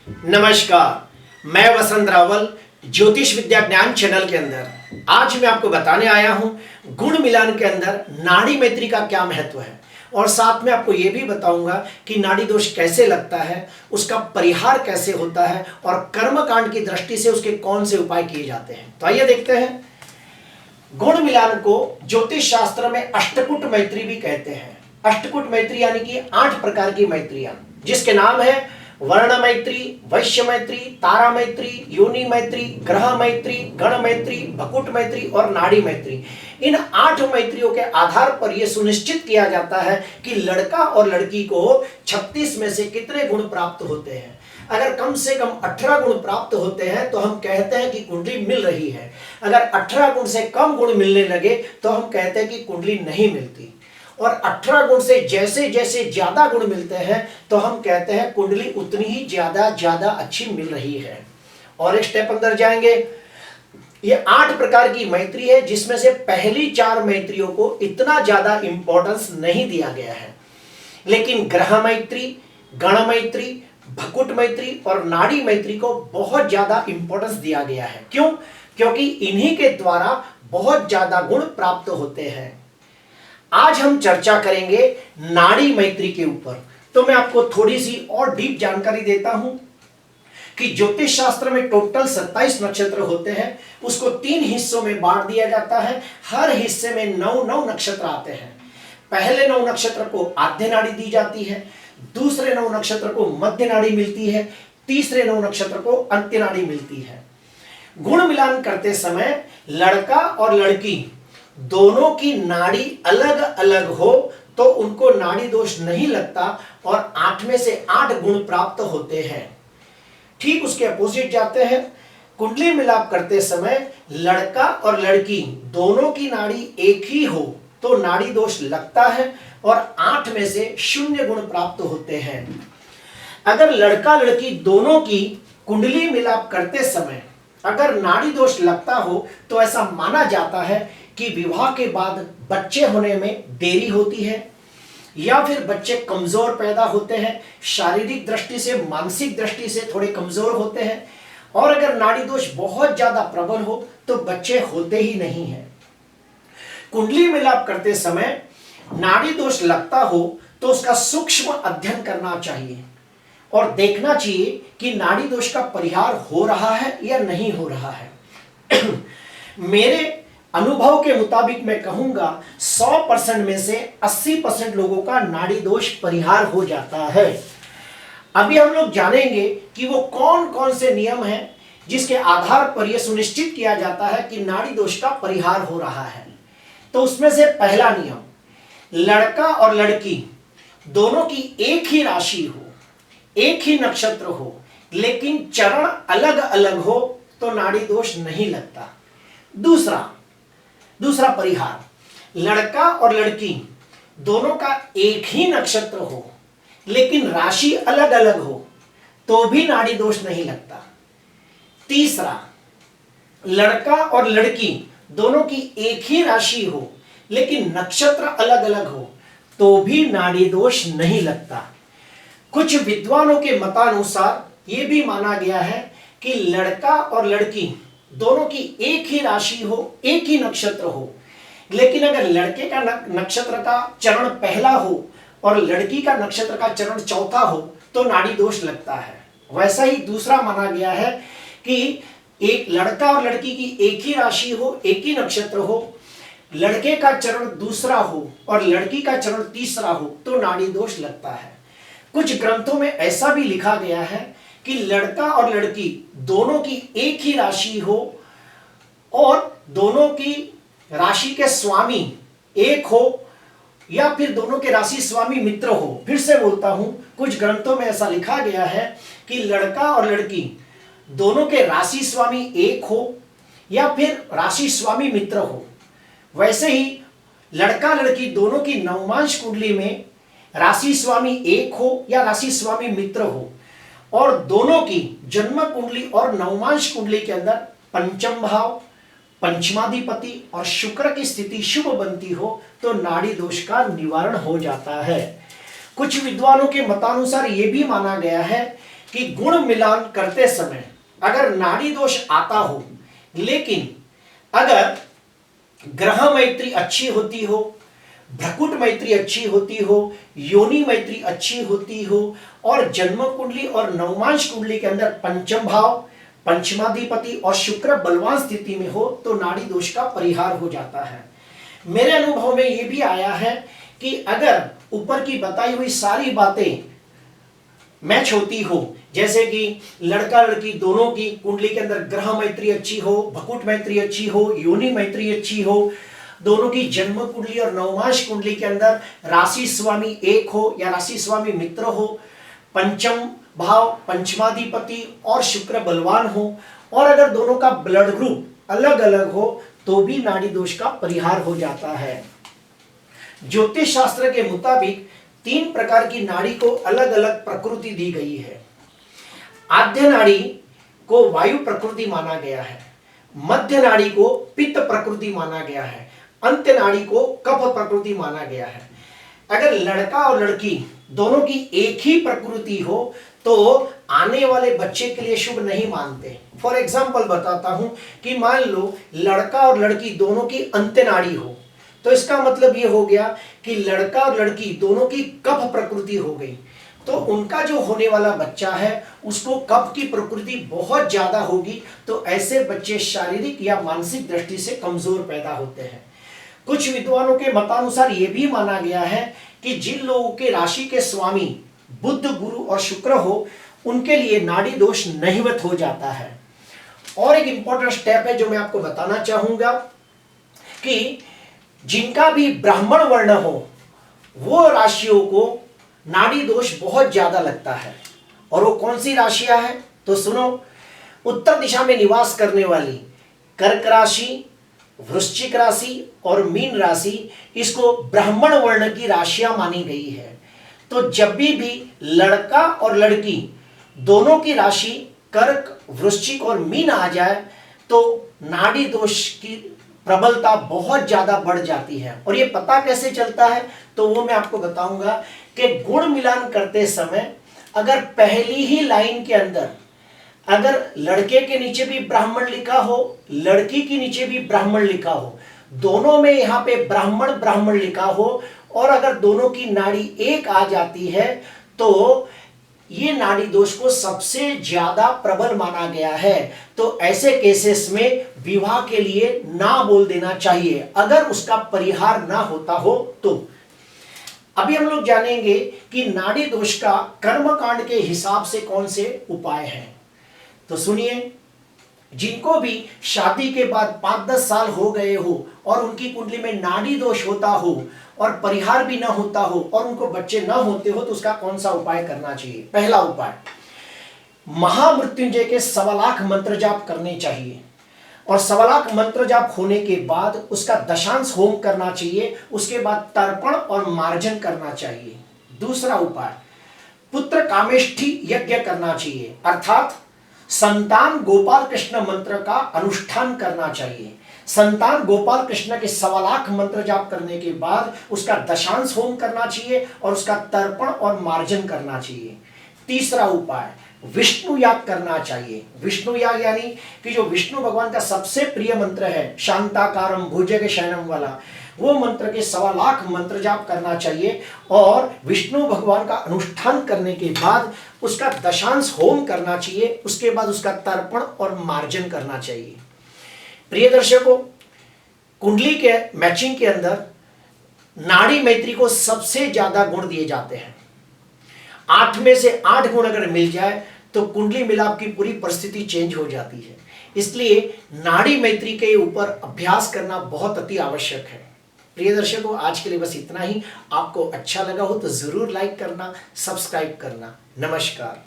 नमस्कार, मैं वसंत रावल ज्योतिष विद्या ज्ञान चैनल के अंदर आज मैं आपको बताने आया हूं गुण मिलान के अंदर नाड़ी मैत्री का क्या महत्व है और साथ में आपको यह भी बताऊंगा कि नाड़ी दोष कैसे लगता है, उसका परिहार कैसे होता है और कर्मकांड की दृष्टि से उसके कौन से उपाय किए जाते हैं। तो आइए देखते हैं। गुण मिलान को ज्योतिष शास्त्र में अष्टकूट मैत्री भी कहते हैं। अष्टकूट मैत्री यानी कि 8 प्रकार की मैत्रियां, जिसके नाम है वर्ण मैत्री, वैश्य मैत्री, तारा मैत्री, योनि मैत्री, ग्रह मैत्री, गण मैत्री, भकुट मैत्री और नाड़ी मैत्री। इन 8 मैत्रियों के आधार पर यह सुनिश्चित किया जाता है कि लड़का और लड़की को 36 में से कितने गुण प्राप्त होते हैं। अगर कम से कम 18 गुण प्राप्त होते हैं तो हम कहते हैं कि कुंडली मिल रही है। अगर 18 गुण से कम गुण मिलने लगे तो हम कहते हैं कि कुंडली नहीं मिलती। और 18 गुण से जैसे जैसे ज्यादा गुण मिलते हैं तो हम कहते हैं कुंडली उतनी ही ज्यादा अच्छी मिल रही है। और एक स्टेप अंदर जाएंगे। ये 8 प्रकार की मैत्री है, जिसमें से पहली 4 मैत्रियों को इतना ज्यादा इंपॉर्टेंस नहीं दिया गया है, लेकिन ग्रह मैत्री, गण मैत्री, भकुट मैत्री और नाड़ी मैत्री को बहुत ज्यादा इंपॉर्टेंस दिया गया है। क्यों? क्योंकि इन्हीं के द्वारा बहुत ज्यादा गुण प्राप्त होते हैं। आज हम चर्चा करेंगे नाड़ी मैत्री के ऊपर। तो मैं आपको थोड़ी सी और डीप जानकारी देता हूं कि ज्योतिष शास्त्र में टोटल 27 नक्षत्र होते हैं। उसको 3 हिस्सों में बांट दिया जाता है। हर हिस्से में 9 नक्षत्र आते हैं। पहले 9 नक्षत्र को आद्य नाड़ी दी जाती है, दूसरे 9 नक्षत्र को मध्य नाड़ी मिलती है, तीसरे 9 नक्षत्र को अंत्य नाड़ी मिलती है। गुण मिलान करते समय लड़का और लड़की दोनों की नाड़ी अलग अलग हो तो उनको नाड़ी दोष नहीं लगता और 8 में से 8 गुण प्राप्त होते हैं। ठीक उसके अपोजिट जाते हैं। कुंडली मिलाप करते समय लड़का और लड़की दोनों की नाड़ी एक ही हो तो नाड़ी दोष लगता है और 8 में से 0 गुण प्राप्त होते हैं। अगर लड़का लड़की दोनों की कुंडली मिलाप करते समय अगर नाड़ी दोष लगता हो तो ऐसा माना जाता है कि विवाह के बाद बच्चे होने में देरी होती है या फिर बच्चे कमजोर पैदा होते हैं, शारीरिक दृष्टि से मानसिक दृष्टि से थोड़े कमजोर होते हैं। और अगर नाड़ी दोष बहुत ज्यादा प्रबल हो तो बच्चे होते ही नहीं हैं। कुंडली मिलाप करते समय नाड़ी दोष लगता हो तो उसका सूक्ष्म अध्ययन करना चाहिए और देखना चाहिए कि नाड़ी दोष का परिहार हो रहा है या नहीं हो रहा है। मेरे अनुभव के मुताबिक मैं कहूंगा 100% में से 80% लोगों का नाड़ी दोष परिहार हो जाता है। अभी हम लोग जानेंगे कि वो कौन कौन से नियम हैं जिसके आधार पर यह सुनिश्चित किया जाता है कि नाड़ी दोष का परिहार हो रहा है। तो उसमें से पहला नियम, लड़का और लड़की दोनों की एक ही राशि हो, एक ही नक्षत्र हो, लेकिन चरण अलग अलग हो तो नाड़ी दोष नहीं लगता। दूसरा परिहार, लड़का और लड़की दोनों का एक ही नक्षत्र हो लेकिन राशि अलग अलग हो तो भी नाड़ी दोष नहीं लगता। तीसरा, लड़का और लड़की दोनों की एक ही राशि हो लेकिन नक्षत्र अलग अलग हो तो भी नाड़ी दोष नहीं लगता। कुछ विद्वानों के मतानुसार यह भी माना गया है कि लड़का और लड़की दोनों की एक ही राशि हो, एक ही नक्षत्र हो, लेकिन अगर लड़के का नक्षत्र का चरण पहला हो और लड़की का नक्षत्र का चरण चौथा हो तो नाड़ी दोष लगता है। वैसा ही दूसरा माना गया है कि एक लड़का और लड़की की एक ही राशि हो, एक ही नक्षत्र हो, लड़के का चरण दूसरा हो और लड़की का चरण तीसरा हो तो नाड़ी दोष लगता है। कुछ ग्रंथों में ऐसा भी लिखा गया है कि लड़का और लड़की दोनों की एक ही राशि हो और दोनों की राशि के स्वामी एक हो या फिर दोनों के राशि स्वामी मित्र हो। फिर से बोलता हूं, कुछ ग्रंथों में ऐसा लिखा गया है कि लड़का और लड़की दोनों के राशि स्वामी एक हो या फिर राशि स्वामी मित्र हो। वैसे ही लड़का लड़की दोनों की नवमांश कुंडली में राशि स्वामी एक हो या राशि स्वामी मित्र हो और दोनों की जन्म कुंडली और नवमांश कुंडली के अंदर पंचम भाव, पंचमाधिपति और शुक्र की स्थिति शुभ बनती हो तो नाड़ी दोष का निवारण हो जाता है। कुछ विद्वानों के मतानुसार यह भी माना गया है कि गुण मिलान करते समय अगर नाड़ी दोष आता हो, लेकिन अगर ग्रह मैत्री अच्छी होती हो, भ्रकुट मैत्री अच्छी होती हो, योनि मैत्री अच्छी होती हो और जन्म कुंडली और नवमांश कुंडली के अंदर पंचम भाव, पंचमाधिपति और शुक्र बलवान स्थिति में हो तो नाड़ी दोष का परिहार हो जाता है। मेरे अनुभव में यह भी आया है कि अगर ऊपर की बताई हुई सारी बातें मैच होती हो, जैसे कि लड़का लड़की दोनों की कुंडली के अंदर ग्रह मैत्री अच्छी हो, भकुट मैत्री अच्छी हो, योनि मैत्री अच्छी हो, दोनों की जन्म कुंडली और नवमांश कुंडली के अंदर राशि स्वामी एक हो या राशि स्वामी मित्र हो, पंचम भाव, पंचमाधिपति और शुक्र बलवान हो, और अगर दोनों का ब्लड ग्रुप अलग अलग हो तो भी नाड़ी दोष का परिहार हो जाता है। ज्योतिष शास्त्र के मुताबिक 3 प्रकार की नाड़ी को अलग अलग प्रकृति दी गई है। आद्य नाड़ी को वायु प्रकृति माना गया है, मध्य नाड़ी को पित्त प्रकृति माना गया है, अंत्य नाड़ी को कफ प्रकृति माना गया है। अगर लड़का और लड़की दोनों की एक ही प्रकृति हो तो आने वाले बच्चे के लिए शुभ नहीं मानते। फॉर एग्जाम्पल बताता हूं कि मान लो लड़का और लड़की दोनों की अंत्य नाड़ी हो, तो इसका मतलब ये हो गया कि लड़का और लड़की दोनों की कफ प्रकृति हो गई, तो उनका जो होने वाला बच्चा है उसको कफ की प्रकृति बहुत ज्यादा होगी, तो ऐसे बच्चे शारीरिक या मानसिक दृष्टि से कमजोर पैदा होते हैं। कुछ विद्वानों के मतानुसार यह भी माना गया है कि जिन लोगों के राशि के स्वामी बुध, गुरु और शुक्र हो उनके लिए नाड़ी दोष नहिवत हो जाता है। और एक इंपॉर्टेंट स्टेप है जो मैं आपको बताना चाहूंगा कि जिनका भी ब्राह्मण वर्ण हो वो राशियों को नाड़ी दोष बहुत ज्यादा लगता है। और वो कौन सी राशियां हैं तो सुनो, उत्तर दिशा में निवास करने वाली कर्क राशि, वृश्चिक राशि और मीन राशि, इसको ब्राह्मण वर्ण की राशियां मानी गई है। तो जब भी लड़का और लड़की दोनों की राशि कर्क, वृश्चिक और मीन आ जाए तो नाड़ी दोष की प्रबलता बहुत ज्यादा बढ़ जाती है। और ये पता कैसे चलता है तो वो मैं आपको बताऊंगा कि गुण मिलान करते समय अगर पहली ही लाइन के अंदर अगर लड़के के नीचे भी ब्राह्मण लिखा हो, लड़की के नीचे भी ब्राह्मण लिखा हो, दोनों में यहाँ पे ब्राह्मण ब्राह्मण लिखा हो और अगर दोनों की नाड़ी एक आ जाती है तो ये नाड़ी दोष को सबसे ज्यादा प्रबल माना गया है। तो ऐसे केसेस में विवाह के लिए ना बोल देना चाहिए अगर उसका परिहार ना होता हो तो। अभी हम लोग जानेंगे कि नाड़ी दोष का कर्मकांड के हिसाब से कौन से उपाय हैं। तो सुनिए, जिनको भी शादी के बाद 5-10 साल हो गए हो और उनकी कुंडली में नाड़ी दोष होता हो और परिहार भी ना होता हो और उनको बच्चे ना होते हो तो उसका कौन सा उपाय करना चाहिए। पहला उपाय, महामृत्युंजय के 1.25 लाख मंत्र जाप करने चाहिए और 1.25 लाख मंत्र जाप होने के बाद उसका दशांश होम करना चाहिए, उसके बाद तर्पण और मार्जन करना चाहिए। दूसरा उपाय, पुत्र कामेष्ठी यज्ञ करना चाहिए, अर्थात संतान गोपाल कृष्ण मंत्र का अनुष्ठान करना चाहिए। संतान गोपाल कृष्ण के 1.25 लाख मंत्र जाप करने के बाद उसका दशांश होम करना चाहिए और उसका तर्पण और मार्जन करना चाहिए। तीसरा उपाय, विष्णु याग करना चाहिए। विष्णु याग यानी कि जो विष्णु भगवान का सबसे प्रिय मंत्र है, शांताकारम भुजग शयनम वाला, वो मंत्र के 1.25 लाख मंत्र जाप करना चाहिए और विष्णु भगवान का अनुष्ठान करने के बाद उसका दशांश होम करना चाहिए, उसके बाद उसका तर्पण और मार्जन करना चाहिए। प्रिय दर्शकों, कुंडली के मैचिंग के अंदर नाड़ी मैत्री को सबसे ज्यादा गुण दिए जाते हैं। 8 में से 8 गुण अगर मिल जाए तो कुंडली मिलाप की पूरी परिस्थिति चेंज हो जाती है। इसलिए नाड़ी मैत्री के ऊपर अभ्यास करना बहुत अति आवश्यक है। प्रिय दर्शकों, आज के लिए बस इतना ही। आपको अच्छा लगा हो तो जरूर लाइक करना, सब्सक्राइब करना। नमस्कार।